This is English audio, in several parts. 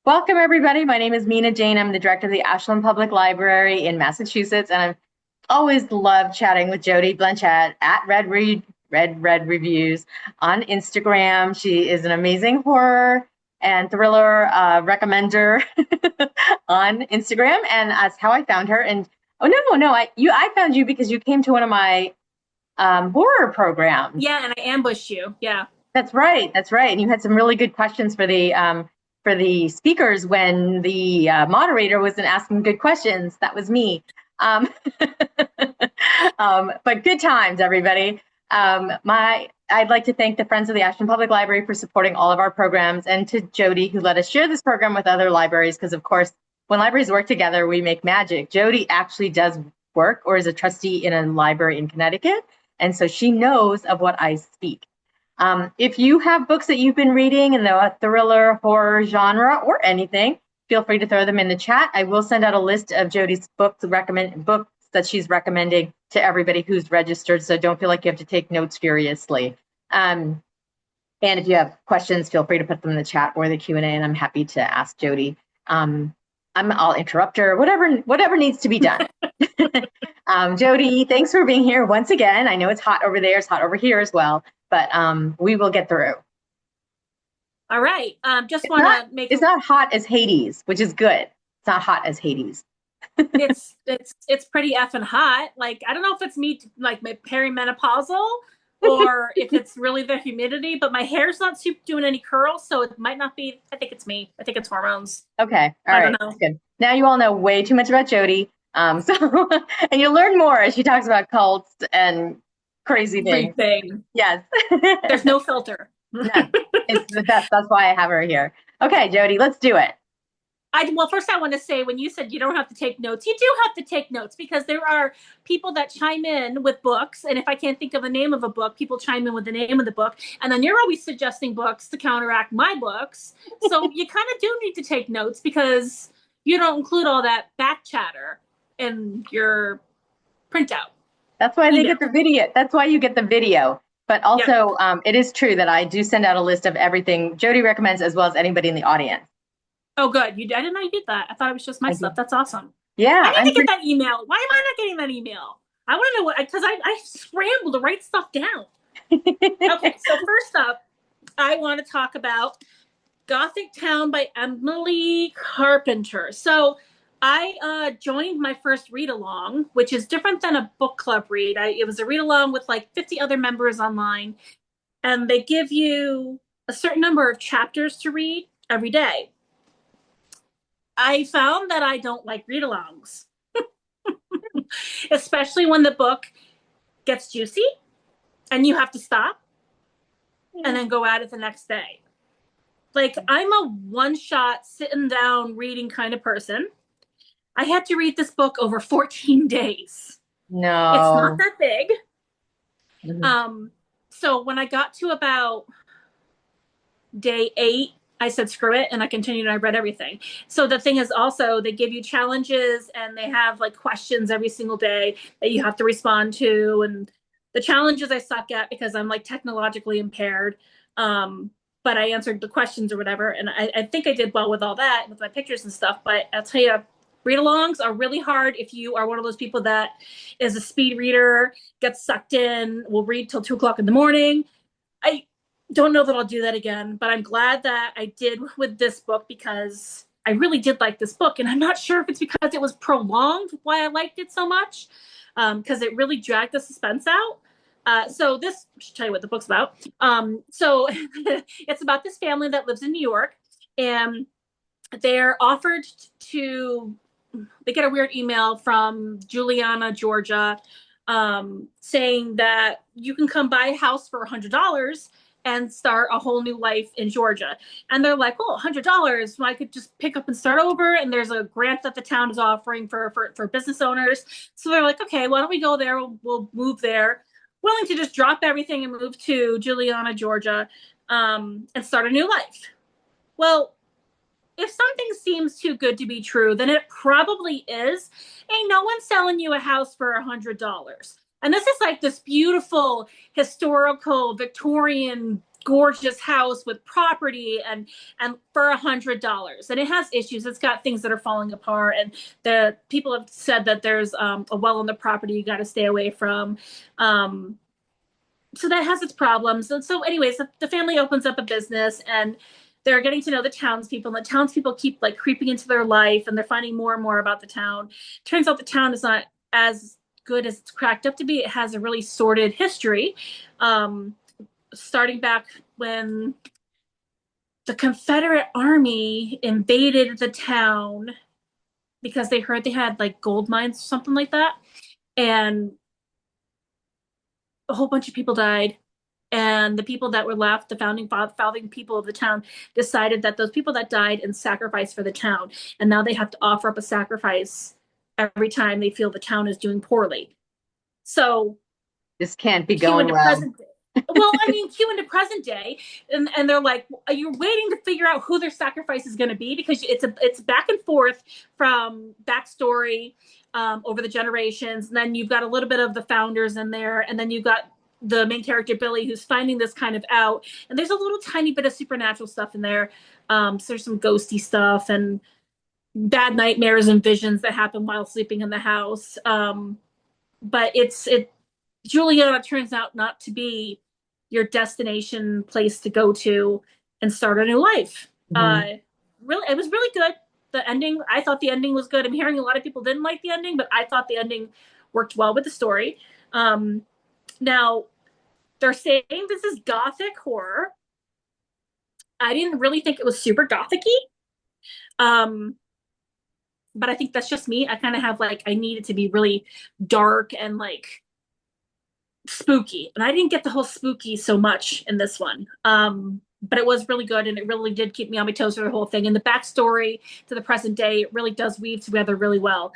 Welcome, everybody. My name is Mina Jane. I'm the director of the Ashland Public Library in Massachusetts, and I've always loved chatting with Jody Blanchette at Red Reviews on Instagram. She is an amazing horror and thriller recommender on Instagram, and that's how I found her. And oh no, I found you because you came to one of my horror programs. Yeah, and I ambushed you. Yeah. That's right. That's right. And you had some really good questions for the speakers when the moderator wasn't asking good questions. That was me. Um, but good times, everybody. I'd like to thank the Friends of the Ashland Public Library for supporting all of our programs, and to Jody, who let us share this program with other libraries, because of course, when libraries work together, we make magic. Jody actually does work or is a trustee in a library in Connecticut, and so she knows of what I speak. If you have books that you've been reading in the thriller, horror genre, or anything, feel free to throw them in the chat. I will send out a list of Jody's books that she's recommending to everybody who's registered, so don't feel like you have to take notes furiously. And if you have questions, feel free to put them in the chat or the Q&A, and I'm happy to ask Jody. I'll interrupt her, whatever needs to be done. Jody, thanks for being here once again. I know it's hot over there, it's hot over here as well, but we will get through. All right. Just want to make it's not hot as Hades, which is good. It's not hot as Hades. it's pretty effing hot. Like, I don't know if it's me, like my perimenopausal, or if it's really the humidity, but my hair's not doing any curls, so it might not be. I think it's me. I think it's hormones. Okay. All right. That's good. Now you all know way too much about Jody. And you'll learn more as she talks about cults and crazy things. Everything. Yes. There's no filter. No, it's the best. That's why I have her here. Okay, Jody, let's do it. Well, first I want to say, when you said you don't have to take notes, you do have to take notes, because there are people that chime in with books. And if I can't think of the name of a book, people chime in with the name of the book. And then you're always suggesting books to counteract my books. So you kind of do need to take notes, because you don't include all that back chatter in your printout. That's why they get the video. That's why you get the video. But also, it is true that I do send out a list of everything Jody recommends, as well as anybody in the audience. Oh, good. I didn't know you did that. I thought it was just my stuff. That's awesome. Yeah. I need to get that email. Why am I not getting that email? I want to know what, because I scramble to write stuff down. Okay, so first up, I want to talk about Gothic Town by Emily Carpenter. So I joined my first read along, which is different than a book club read. It was a read along with like 50 other members online, and they give you a certain number of chapters to read every day. I found that I don't like read alongs, especially when the book gets juicy and you have to stop and then go at it the next day. Like, I'm a one-shot, sitting down, reading kind of person. I had to read this book over 14 days. No. It's not that big. Mm-hmm. So when I got to about day 8, I said, screw it. And I continued and I read everything. So the thing is also, they give you challenges and they have like questions every single day that you have to respond to. And the challenges I suck at because I'm like technologically impaired. But I answered the questions or whatever. And I think I did well with all that, with my pictures and stuff. But I'll tell you, read-alongs are really hard if you are one of those people that is a speed reader, gets sucked in, will read till 2 o'clock in the morning. I don't know that I'll do that again, but I'm glad that I did with this book, because I really did like this book. And I'm not sure if it's because it was prolonged why I liked it so much, because it really dragged the suspense out. So this, I should tell you what the book's about. So it's about this family that lives in New York, and they're offered to, they get a weird email from Juliana, Georgia, saying that you can come buy a house for $100 and start a whole new life in Georgia. And they're like, oh, $100, I could just pick up and start over. And there's a grant that the town is offering for business owners. So they're like, okay, why don't we go there? We'll move there. Willing to just drop everything and move to Juliana, Georgia, and start a new life. Well, if something seems too good to be true, then it probably is. Ain't no one selling you a house for $100. And this is like this beautiful historical Victorian gorgeous house with property and for $100, and it has issues. It's got things that are falling apart, and the people have said that there's a well on the property you got to stay away from. So that has its problems. And so anyways, the family opens up a business, and they're getting to know the townspeople, and the townspeople keep like creeping into their life, and they're finding more and more about the town. Turns out the town is not as good as it's cracked up to be. It has a really sordid history, starting back when the Confederate Army invaded the town because they heard they had like gold mines or something like that. And a whole bunch of people died. And the people that were left, the founding people of the town, decided that those people that died and sacrificed for the town. And now they have to offer up a sacrifice every time they feel the town is doing poorly. So This can't be cue going into well. present day. Well, I mean, cue into present day, and they're like, you're waiting to figure out who their sacrifice is going to be, because it's back and forth from backstory over the generations, and then you've got a little bit of the founders in there, and then you've got the main character Billy, who's finding this kind of out, and there's a little tiny bit of supernatural stuff in there. So there's some ghosty stuff and bad nightmares and visions that happen while sleeping in the house. But Juliana turns out not to be your destination place to go to and start a new life. Really, it was really good. The ending, I thought the ending was good. I'm hearing a lot of people didn't like the ending, but I thought the ending worked well with the story. Now, they're saying this is gothic horror. I didn't really think it was super gothic-y. But I think that's just me. I kind of have like, I need it to be really dark and like spooky, and I didn't get the whole spooky so much in this one. But it was really good, and it really did keep me on my toes for the whole thing. And the backstory to the present day, it really does weave together really well.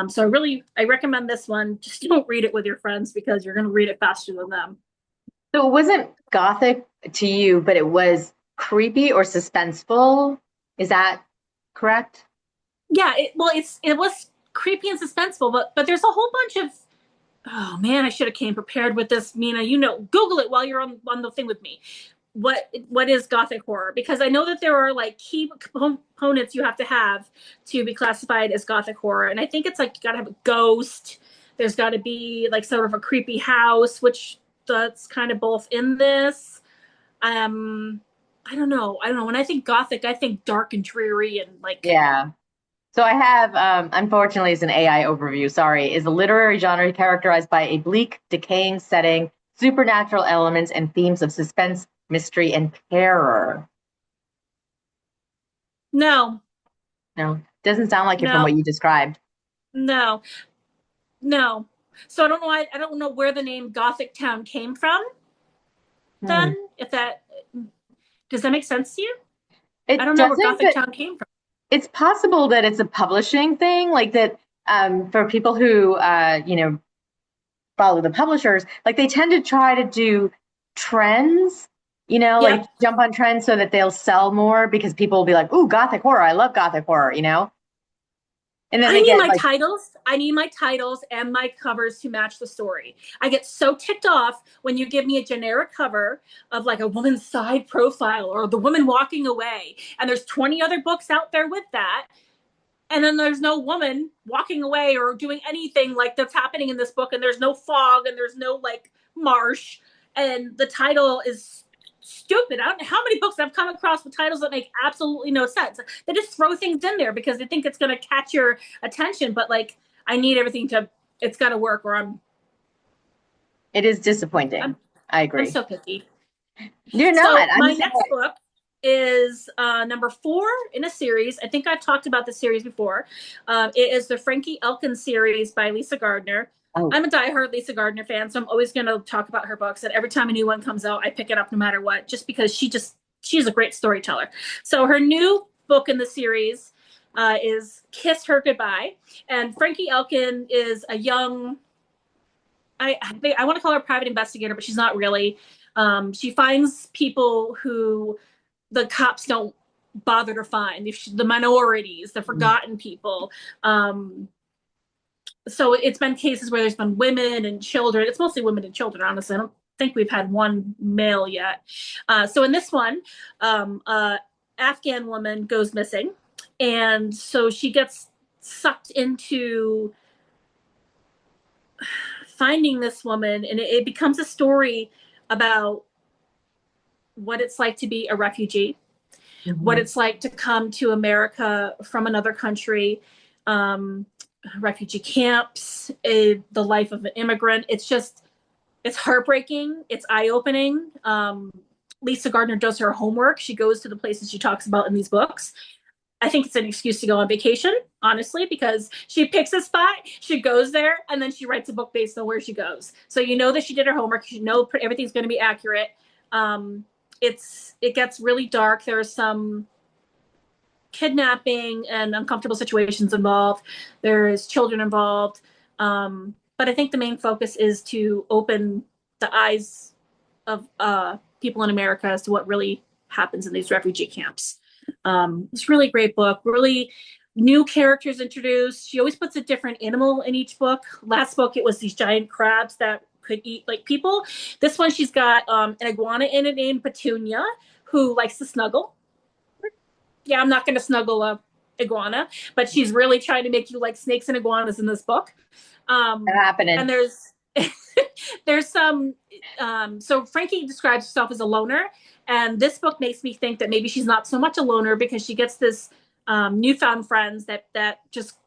So I recommend this one. Just don't read it with your friends, because you're going to read it faster than them. So it wasn't gothic to you, but it was creepy or suspenseful. Is that correct? Yeah, it was creepy and suspenseful, but there's a whole bunch of, oh man, I should have came prepared with this, Mina. Google it while you're on the thing with me. What is gothic horror? Because I know that there are like key components you have to be classified as gothic horror, and I think it's like you gotta have a ghost. There's got to be like sort of a creepy house, which that's kind of both in this. I don't know. When I think gothic, I think dark and dreary and like. Yeah. So I have, unfortunately, it's an AI overview, sorry, is a literary genre characterized by a bleak, decaying setting, supernatural elements, and themes of suspense, mystery, and terror. No. No, doesn't sound like it from No. what you described. No. No. So I don't know where the name Gothic Town came from. Then, if that does that make sense to you? It I don't know where doesn't, Gothic but Town came from. it's possible that it's a publishing thing, like that. For people who follow the publishers, like they tend to try to do trends, like Yep. jump on trends so that they'll sell more, because people will be like, "Ooh, gothic horror! I love gothic horror," and then I they need get my like, titles. I need my titles and my covers to match the story. I get so ticked off when you give me a generic cover of like a woman's side profile or the woman walking away, and there's 20 other books out there with that, and then there's no woman walking away or doing anything like that's happening in this book, and there's no fog and there's no like marsh, and the title is stupid. I don't know how many books I've come across with titles that make absolutely no sense. They just throw things in there because they think it's going to catch your attention, but like I need everything to, it's got to work, or it is disappointing. I I'm agree. so picky. You're So not. I'm my the same next way. book is number 4 in a series. I think I've talked about this series before. It is the Frankie Elkin series by Lisa Gardner. Oh, I'm a diehard Lisa Gardner fan, so I'm always going to talk about her books. And every time a new one comes out, I pick it up no matter what, just because she's a great storyteller. So her new book in the series is Kiss Her Goodbye. And Frankie Elkin is a young, I want to call her a private investigator, but she's not really. She finds people who the cops don't bother to find, the minorities, the forgotten people. So it's been cases where there's been women and children. It's mostly women and children, honestly. think we've had one male yet. So in this one, Afghan woman goes missing, and so she gets sucked into finding this woman, and it becomes a story about what it's like to be a refugee, what it's like to come to America from another country, refugee camps, the life of an immigrant. It's heartbreaking. It's eye-opening. Lisa Gardner does her homework. She goes to the places she talks about in these books. I think it's an excuse to go on vacation, honestly, because she picks a spot, she goes there, and then she writes a book based on where she goes. So you know that she did her homework. You know everything's going to be accurate. It gets really dark. There's some kidnapping and uncomfortable situations involved. There's children involved. But I think the main focus is to open the eyes of people in America as to what really happens in these refugee camps. It's a really great book, really new characters introduced. She always puts a different animal in each book. Last book, it was these giant crabs that could eat like people. This one, she's got an iguana in it named Petunia, who likes to snuggle. Yeah, I'm not going to snuggle a iguana, but she's really trying to make you like snakes and iguanas in this book. Happening. And there's some, so Frankie describes herself as a loner. And this book makes me think that maybe she's not so much a loner because she gets this newfound friends that just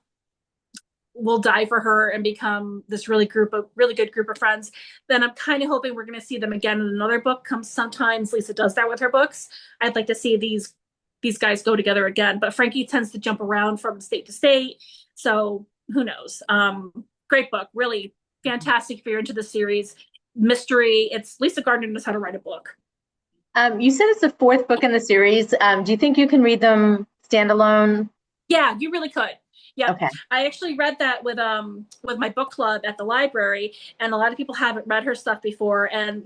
will die for her and become this really good group of friends. Then I'm kind of hoping we're going to see them again in another book. Sometimes Lisa does that with her books. I'd like to see these guys go together again. But Frankie tends to jump around from state to state. So who knows? Great book. Really fantastic if you're into the series. Mystery. It's Lisa Gardner knows how to write a book. You said it's the fourth book in the series. Do you think you can read them standalone? Yeah, you really could. Yeah, okay. I actually read that with my book club at the library, and a lot of people haven't read her stuff before. And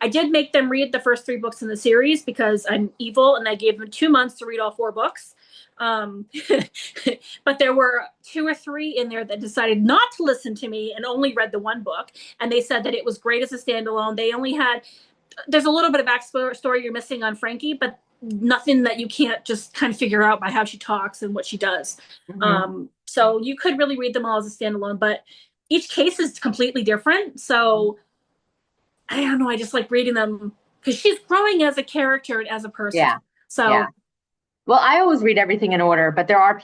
I did make them read the first 3 books in the series because I'm evil, and I gave them 2 months to read all 4 books. But there were 2 or 3 in there that decided not to listen to me and only read the 1 book, and they said that it was great as a standalone. They only had. There's a little bit of backstory you're missing on Frankie, but nothing that you can't just kind of figure out by how she talks and what she does. So you could really read them all as a standalone, but each case is completely different. So I don't know. I just like reading them because she's growing as a character and as a person. Yeah. So, yeah. Well, I always read everything in order, but there are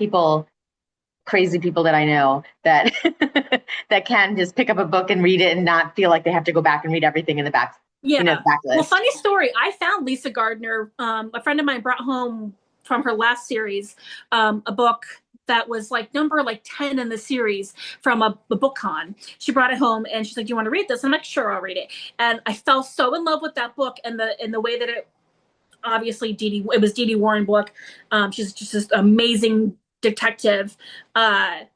crazy people that I know that that can just pick up a book and read it and not feel like they have to go back and read everything in the back. Yeah. Well, funny story. I found Lisa Gardner. A friend of mine brought home from her last series a book that was like number 10 in the series from a book con. She brought it home and she's like, "Do you want to read this?" I'm like, "Sure, I'll read it." And I fell so in love with that book and the way that it obviously it was Dee Dee Warren book. She's just this amazing detective. I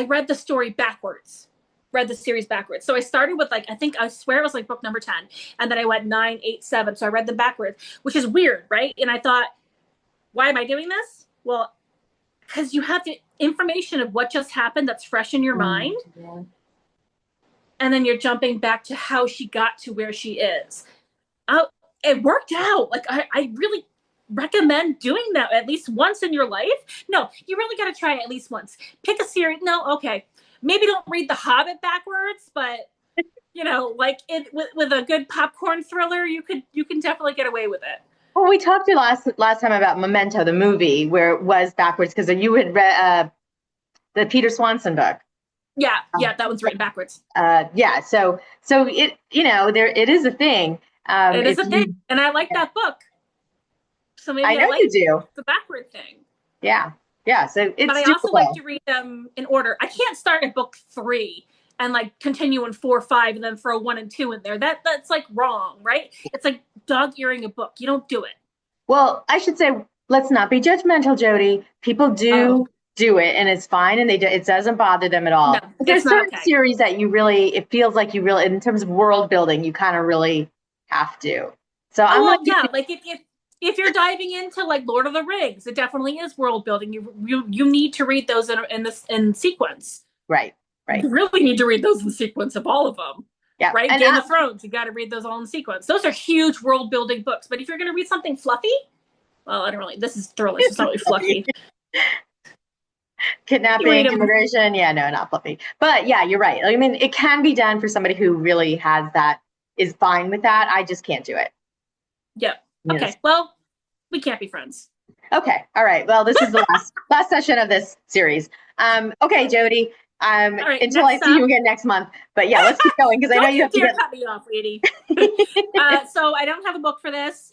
read the story backwards. Read the series backwards. So I started with I swear it was book number 10. And then I went 9, 8, 7. So I read them backwards, which is weird, right? And I thought, why am I doing this? Well, because you have the information of what just happened that's fresh in your mind. Yeah. And then you're jumping back to how she got to where she is. It worked out. I really recommend doing that at least once in your life. No, you really got to try it at least once. Pick a series. No, okay. Maybe don't read The Hobbit backwards, but with a good popcorn thriller, you can definitely get away with it. Well, we talked last time about Memento, the movie, where it was backwards because you had read the Peter Swanson book. Yeah, that one's written backwards. Yeah, so it it is a thing. It is a thing, and I like that book. So maybe I know you do the backward thing. Yeah. So it's. But I also like to read them in order. I can't start at book 3 and continue in 4, 5, and then throw 1 and 2 in there. That's wrong, right? It's like dog-earing a book. You don't do it. Well, I should say, let's not be judgmental, Jody. People do it, and it's fine, and it doesn't bother them at all. No, but there's certain series that it feels like you really, in terms of world building, you kind of really have to. So if you're diving into Lord of the Rings, it definitely is world building. You need to read those in sequence. Right. You really need to read those in sequence of all of them. Yeah. right? And Game of Thrones, you got to read those all in sequence. Those are huge world building books. But if you're going to read something fluffy, well, I don't really. This is thriller, so it's not really fluffy. You read kidnapping, them. immigration. Yeah, no, not fluffy. But yeah, you're right. I mean, it can be done for somebody who really has that, is fine with that. I just can't do it. Yeah. Yes. Okay. Well, we can't be friends. Okay. All right. Well, this is the last session of this series. Okay, Jody. All right. Until I Next see you up. again next month. But yeah, let's keep going because I know Don't you you have to dare get. cut me off, lady. So I don't have a book for this.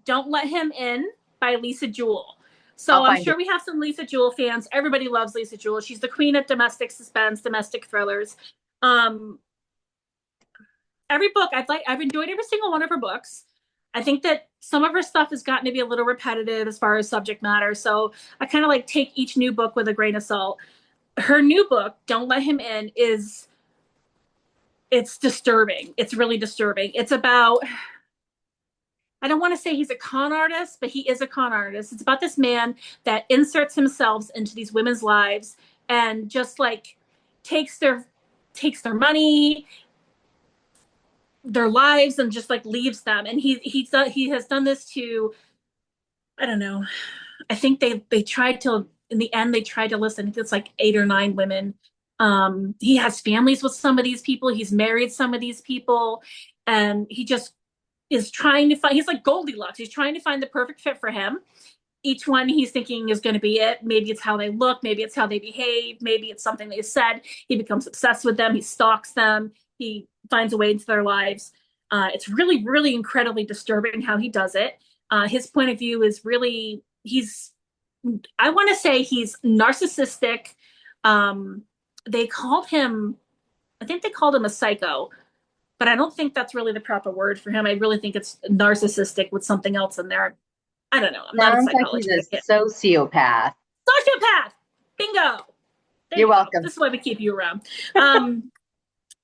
Don't Let Him In by Lisa Jewell. I'll So I'm find sure it. we have some Lisa Jewell fans. Everybody loves Lisa Jewell. She's the queen of domestic suspense, domestic thrillers. Um, every book I've enjoyed every single one of her books. I think that some of her stuff has gotten to be a little repetitive as far as subject matter. So I kind of like take each new book with a grain of salt. Her new book, Don't Let Him In, it's disturbing. It's really disturbing. It's about, I don't want to say he's a con artist, but he is a con artist. It's about this man that inserts himself into these women's lives and just like takes their money, their lives, and just like leaves them. And he has done this to, I don't know. I think they tried to, in the end they tried to listen. It's like 8 or 9 women. He has families with some of these people. He's married some of these people, and he just is trying to find. He's like Goldilocks. He's trying to find the perfect fit for him. Each one he's thinking is going to be it. Maybe it's how they look. Maybe it's how they behave. Maybe it's something they said. He becomes obsessed with them. He stalks them. He finds a way into their lives. It's really, really incredibly disturbing how he does it. His point of view is really, I want to say he's narcissistic. Um, they called him, I think they called him a psycho, but I don't think that's really the proper word for him. I really think it's narcissistic with something else in there. I don't know. I'm not a Sounds like he's psychologist. a sociopath. Sociopath. Bingo. There You're you go. welcome. This is why we keep you around.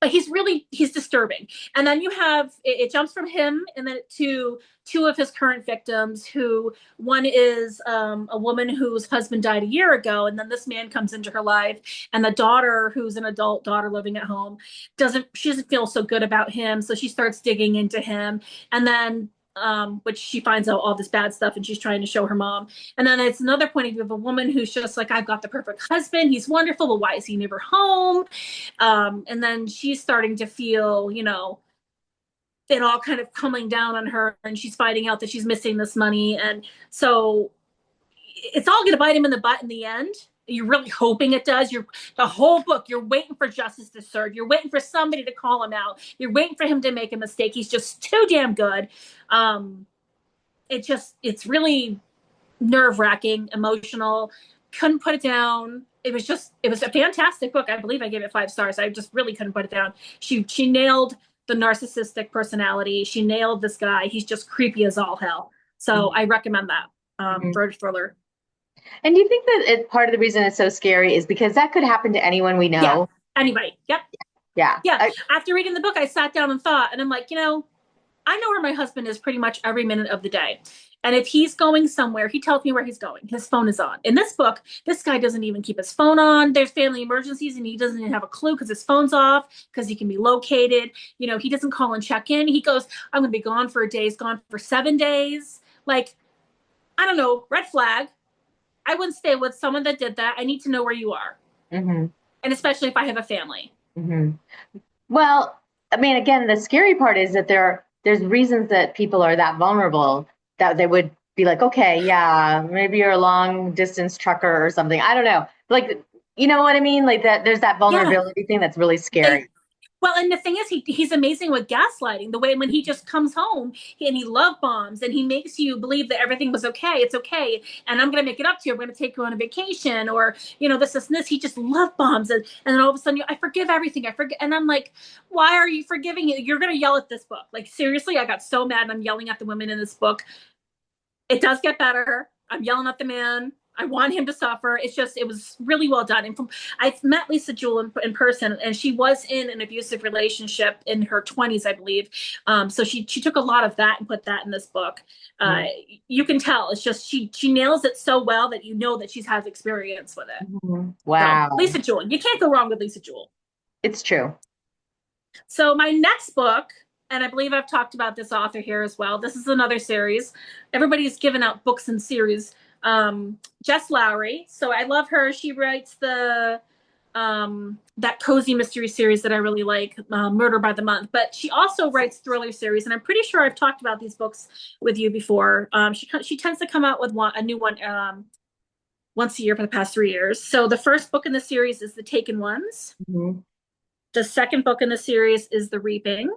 But he's disturbing. And then you have it jumps from him and then to 2 of his current victims, who one is a woman whose husband died a year ago, and then this man comes into her life, and the daughter, who's an adult daughter living at home, she doesn't feel so good about him, so she starts digging into him, and then which she finds out all this bad stuff, and she's trying to show her mom. And then it's another point of view of a woman who's just like, I've got the perfect husband, he's wonderful, but why is he never home? And then she's starting to feel, it all kind of coming down on her, and she's finding out that she's missing this money. And so it's all going to bite him in the butt in the end. You're really hoping it does. The whole book, you're waiting for justice to serve. You're waiting for somebody to call him out. You're waiting for him to make a mistake. He's just too damn good. It's really nerve wracking, emotional. Couldn't put it down. It was a fantastic book. I believe I gave it 5 stars. I just really couldn't put it down. She nailed the narcissistic personality. She nailed this guy. He's just creepy as all hell. So I recommend that for a thriller. And do you think that part of the reason it's so scary is because that could happen to anyone we Yeah. know? Anybody. Yep. Yeah. Yeah. After reading the book, I sat down and thought, and I'm like, I know where my husband is pretty much every minute of the day. And if he's going somewhere, he tells me where he's going. His phone is on. In this book, this guy doesn't even keep his phone on. There's family emergencies and he doesn't even have a clue because his phone's off, because he can be located. He doesn't call and check in. He goes, I'm going to be gone for a day. He's gone for 7 days. Like, I don't know, red flag. I wouldn't stay with someone that did that. I need to know where you are. Mm-hmm. And especially if I have a family. Mm-hmm. Well, I mean, again, the scary part is that there's reasons that people are that vulnerable that they would be like, okay, yeah, maybe you're a long distance trucker or something. I don't know. Like, you know what I mean? Like that, there's that vulnerability thing that's really scary. Well, and the thing is, he's amazing with gaslighting. The way when he just comes home and he love bombs and he makes you believe that everything was okay. It's okay, and I'm going to make it up to you. I'm going to take you on a vacation, or this and this. He just love bombs, and then all of a sudden, I forgive everything. I forget, and I'm like, why are you forgiving it? You're going to yell at this book. Like seriously, I got so mad. And I'm yelling at the women in this book. It does get better. I'm yelling at the man. I want him to suffer. It was really well done. And I've met Lisa Jewell in person, and she was in an abusive relationship in her 20s, I believe. So she took a lot of that and put that in this book. You can tell it's just she nails it so well that that she's has experience with it. Wow. So, Lisa Jewell, you can't go wrong with Lisa Jewell. It's true. So my next book, and I believe I've talked about this author here as well. This is another series. Everybody's given out books and series. Jess Lowry. So I love her. She writes the that cozy mystery series that I really like, Murder by the Month. But she also writes thriller series, and I'm pretty sure I've talked about these books with you before. She tends to come out with a new one once a year for the past 3 years. So the first book in the series is The Taken Ones. Mhm. The second book in the series is The Reaping.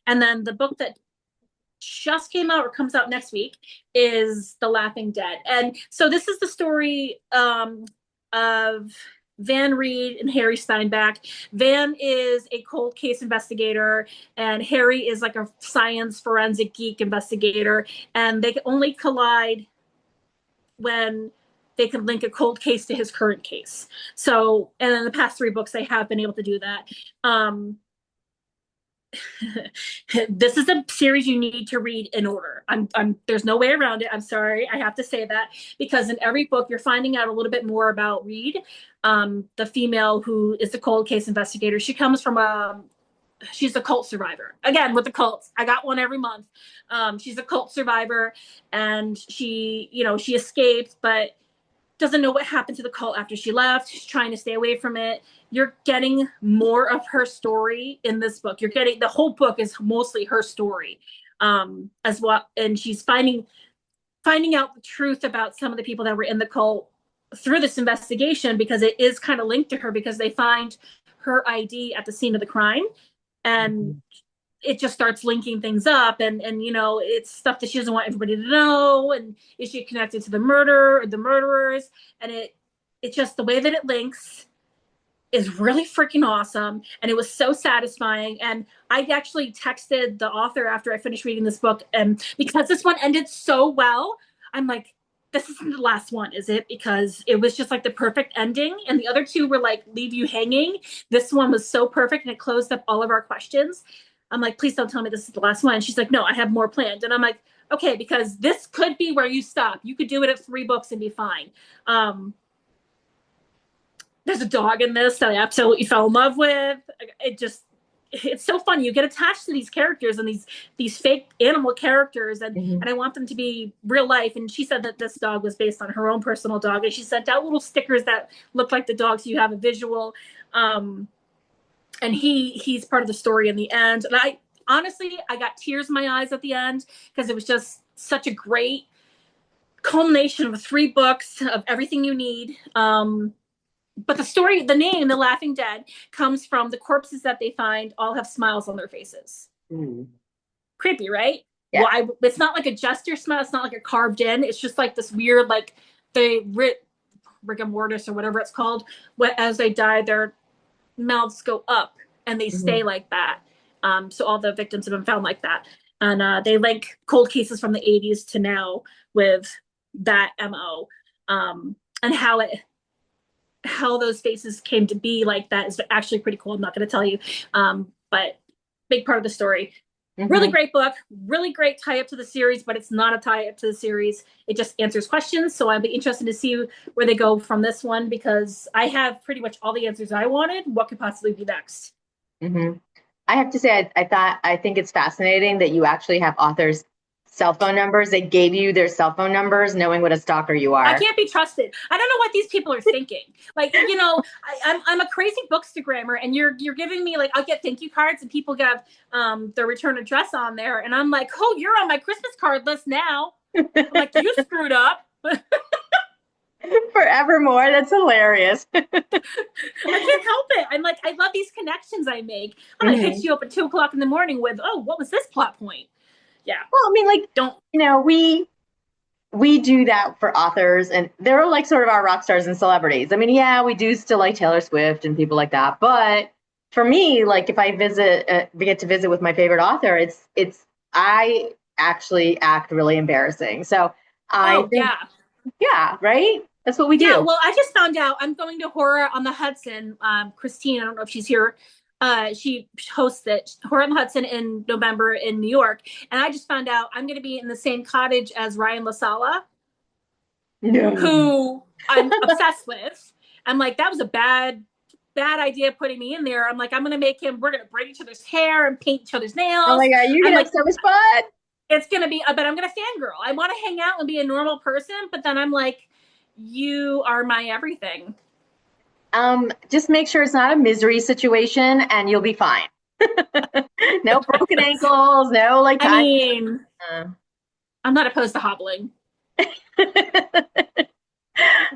And then the book that just came out or comes out next week is The Laughing Dead. And so this is the story of Van Reed and Harry Steinbeck. Van is a cold case investigator, and Harry is like a science forensic geek investigator. And they can only collide when they can link a cold case to his current case. So, and in the past 3 books, they have been able to do that. This is a series you need to read in order. There's no way around it. I'm sorry, I have to say that, because in every book you're finding out a little bit more about Reed, the female who is the cold case investigator. She comes from she's a cult survivor. Again, with the cults, I got one every month. She's a cult survivor, and she escaped, but doesn't know what happened to the cult after she left. She's trying to stay away from it. You're getting more of her story in this book. You're getting, the whole book is mostly her story, as well. And she's finding out the truth about some of the people that were in the cult through this investigation, because it is kind of linked to her, because they find her ID at the scene of the crime, and it just starts linking things up, and it's stuff that she doesn't want everybody to know, and is she connected to the murder or the murderers, and it's just the way that it links is really freaking awesome, and it was so satisfying. And I actually texted the author after I finished reading this book, and because this one ended so well, I'm like, this isn't the last one, is it? Because it was just like the perfect ending, and the other 2 were like leave you hanging. This one was so perfect, and it closed up all of our questions. I'm like, please don't tell me this is the last one. And she's like, no, I have more planned. And I'm like, okay, because this could be where you stop. You could do it at 3 books and be fine. There's a dog in this that I absolutely fell in love with. It's so fun. You get attached to these characters and these fake animal characters, and I want them to be real life. And she said that this dog was based on her own personal dog, and she sent out little stickers that look like the dog, so you have a visual. And he's part of the story in the end. And I honestly got tears in my eyes at the end, because it was just such a great culmination of 3 books of everything you need. But the story, the name, The Laughing Dead, comes from the corpses that they find all have smiles on their faces. Creepy, right? Yeah. Well, it's not like a gesture smile. It's not like a carved in. It's just like this weird, like the rigor mortis or whatever it's called. As they die, their mouths go up and they stay like that. So all the victims have been found like that. And they link cold cases from the 80s to now with that MO. And how those faces came to be like that is actually pretty cool. I'm not going to tell you, but big part of the story. Really great book, really great tie up to the series, but it's not a tie up to the series. It just answers questions. So I'd be interested to see where they go from this one, because I have pretty much all the answers I wanted. What could possibly be next? I have to say, I think it's fascinating that you actually have authors' cell phone numbers. They gave you their cell phone numbers, knowing what a stalker you are. I can't be trusted. I don't know what these people are thinking. Like, I'm a crazy bookstagrammer, and you're giving me, like, I'll get thank you cards, and people get their return address on there, and I'm like, oh, you're on my Christmas card list now. I'm like, you screwed up. Forevermore. That's hilarious. I can't help it. I'm like, I love these connections I make. I'm gonna hit you up at 2:00 in the morning with, oh, what was this plot point? Yeah. Well, I mean, like, we do that for authors, and they're like sort of our rock stars and celebrities. I mean, yeah, we do still like Taylor Swift and people like that. But for me, like, if I get to visit with my favorite author, I actually act really embarrassing. So yeah, right. That's what we do. Yeah, well, I just found out I'm going to Horror on the Hudson. Christine, I don't know if she's here. She hosts it, Horror on the Hudson, in November in New York. And I just found out I'm going to be in the same cottage as Ryan LaSala, who I'm obsessed with. I'm like, that was a bad bad idea putting me in there. I'm like, we're going to braid each other's hair and paint each other's Oh nails. my God, you're I'm gonna have like, so much fun. it's going to be, but I'm going to fangirl. I want to hang out and be a normal person. But then I'm like, you are my everything. Just make sure it's not a misery situation and you'll be fine. No broken ankles, no like I time. mean, I'm not opposed to hobbling.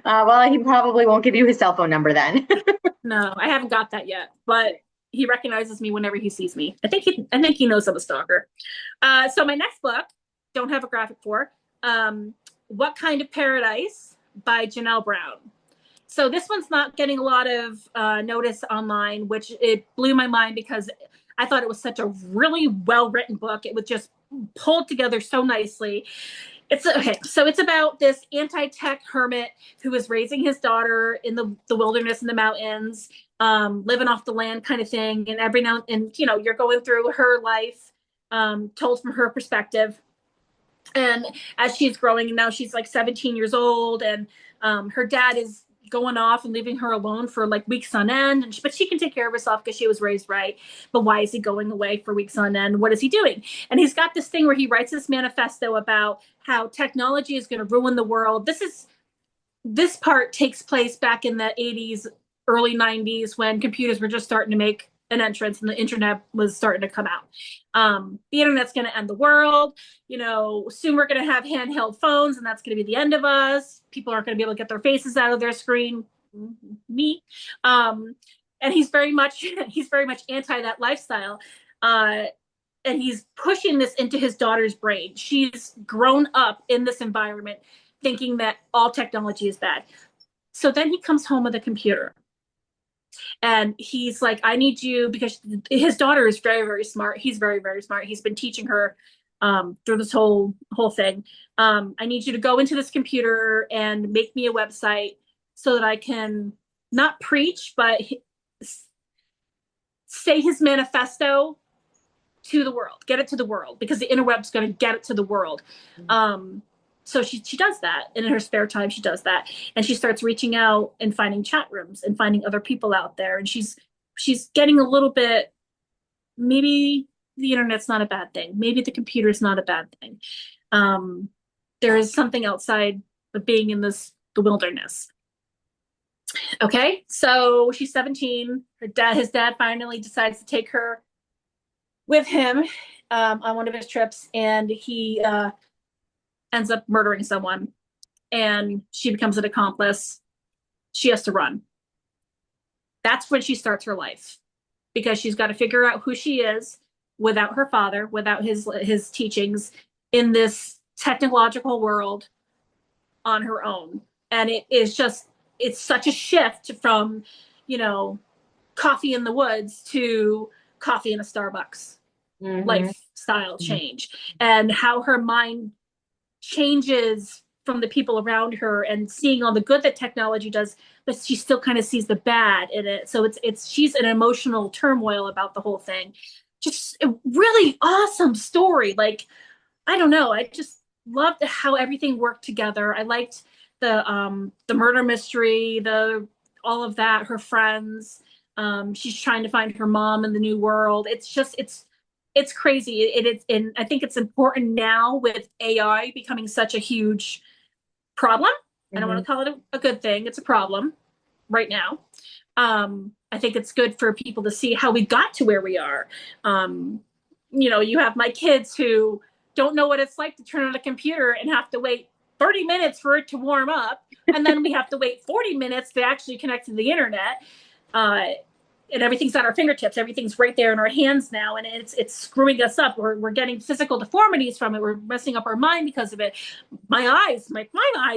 Well, he probably won't give you his cell phone number then. No, I haven't got that yet, but he recognizes me whenever he sees me. I think he knows I'm a stalker. So my next book, don't have a graphic for, What Kind of Paradise by Janelle Brown. So this one's not getting a lot of notice online, which it blew my mind because I thought it was such a really well-written book. It was just pulled together so nicely. It's okay. So it's about this anti-tech hermit who is raising his daughter in the wilderness in the mountains, living off the land kind of thing. And every now and, you're going through her life, told from her perspective. And as she's growing, and now she's like 17 years old, and her dad is going off and leaving her alone for like weeks on end. But she can take care of herself because she was raised right. But why is he going away for weeks on end? What is he doing? And he's got this thing where he writes this manifesto about how technology is going to ruin the world. This part takes place back in the 80s, early 90s, when computers were just starting to make an entrance and the internet was starting to come out. The internet's going to end the world. Soon we're going to have handheld phones, and that's going to be the end of us. People aren't going to be able to get their faces out of their screen. Me. And he's very much anti that lifestyle. And he's pushing this into his daughter's brain. She's grown up in this environment thinking that all technology is bad. So then he comes home with a computer. And he's like, I need you, because his daughter is very, very smart. He's very, very smart. He's been teaching her through this whole thing. I need you to go into this computer and make me a website so that I can not preach, but say his manifesto to the world, get it to the world, because the interweb's going to get it to the world. So she does that, and in her spare time she does that, and she starts reaching out and finding chat rooms and finding other people out there, and she's getting a little bit, maybe the internet's not a bad thing, maybe the computer's not a bad thing. There is something outside of being in the wilderness. Okay, so she's 17. His dad finally decides to take her with him on one of his trips, and he ends up murdering someone, and she becomes an accomplice. She has to run. That's when she starts her life, because she's got to figure out who she is without her father, without his teachings, in this technological world on her own. And it's such a shift from, coffee in the woods to coffee in a Starbucks. Mm-hmm. Lifestyle change, and how her mind changes from the people around her, and seeing all the good that technology does, but she still kind of sees the bad in it. So she's in emotional turmoil about the whole thing. Just a really awesome story. Like, I don't know, I just loved how everything worked together. I liked the murder mystery, all of that, her friends. She's trying to find her mom in the new world. It's crazy. And I think it's important now with AI becoming such a huge problem. Mm-hmm. I don't want to call it a good thing. It's a problem right now. I think it's good for people to see how we got to where we are. You have my kids who don't know what it's like to turn on a computer and have to wait 30 minutes for it to warm up. And then we have to wait 40 minutes to actually connect to the internet. And everything's at our fingertips. Everything's right there in our hands now, and it's screwing us up. We're getting physical deformities from it. We're messing up our mind because of it. My eyes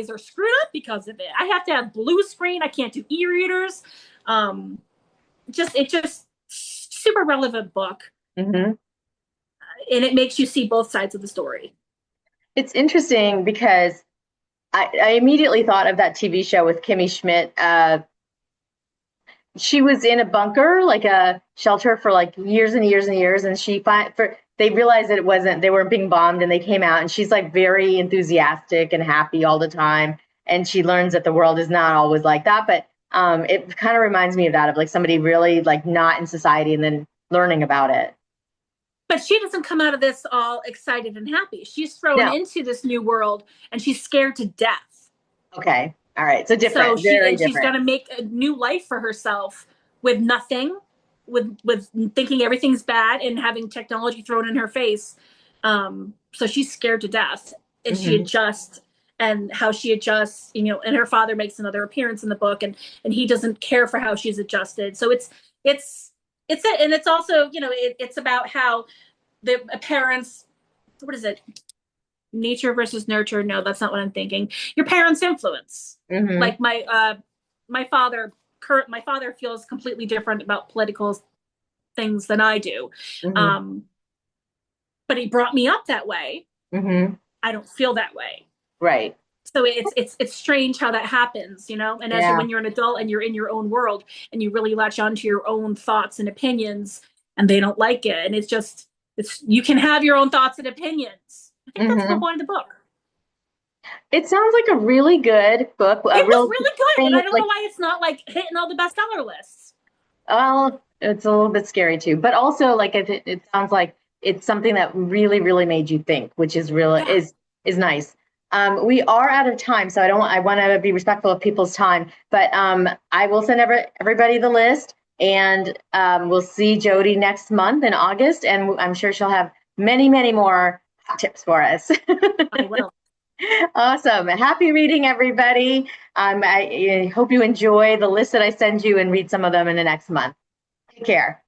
are screwed up because of it. I have to have blue screen. I can't do e-readers. It's just super relevant book, mm-hmm. And it makes you see both sides of the story. It's interesting because I immediately thought of that TV show with Kimmy Schmidt. She was in a bunker, like a shelter, for like years and years and years. And they realized that they weren't being bombed, and they came out, and she's like very enthusiastic and happy all the time. And she learns that the world is not always like that. But It kind of reminds me of that, of like somebody really like not in society and then learning about it. But she doesn't come out of this all excited and happy. She's thrown No. into this new world and she's scared to death. Okay. All right. So So different, very she's different. got to make a new life for herself with nothing, with thinking everything's bad and having technology thrown in her face. So she's scared to death, and she Hmm. adjusts, and how she adjusts, and her father makes another appearance in the book, and he doesn't care for how she's adjusted. So it's it, and it's also it's about how the parents, what is it, nature versus nurture? No, that's not what I'm thinking. Your parents' influence. Hmm. Like my father, my father feels completely different about political things than I do. Hmm. Um, but he brought me up that way. Hmm. I don't feel that way. Right. So it's strange how that happens, And as Yeah. when you're an adult and you're in your own world and you really latch onto your own thoughts and opinions, and they don't like it, and it's you can have your own thoughts and opinions. I think that's the Hmm. point of the book. It sounds like a really good book, a It was real really good, and thing. I don't know Like, why it's not like hitting all the bestseller lists. well, it's a little bit scary too, but also like it sounds like it's something that really, really made you think, which is real Yeah. is nice. We are out of time, so I want to be respectful of people's time, but I will send everybody the list, and we'll see Jody next month in August, and I'm sure she'll have many, many more tips for us. I will. Awesome. Happy reading, everybody. I hope you enjoy the list that I send you and read some of them in the next month. Take care.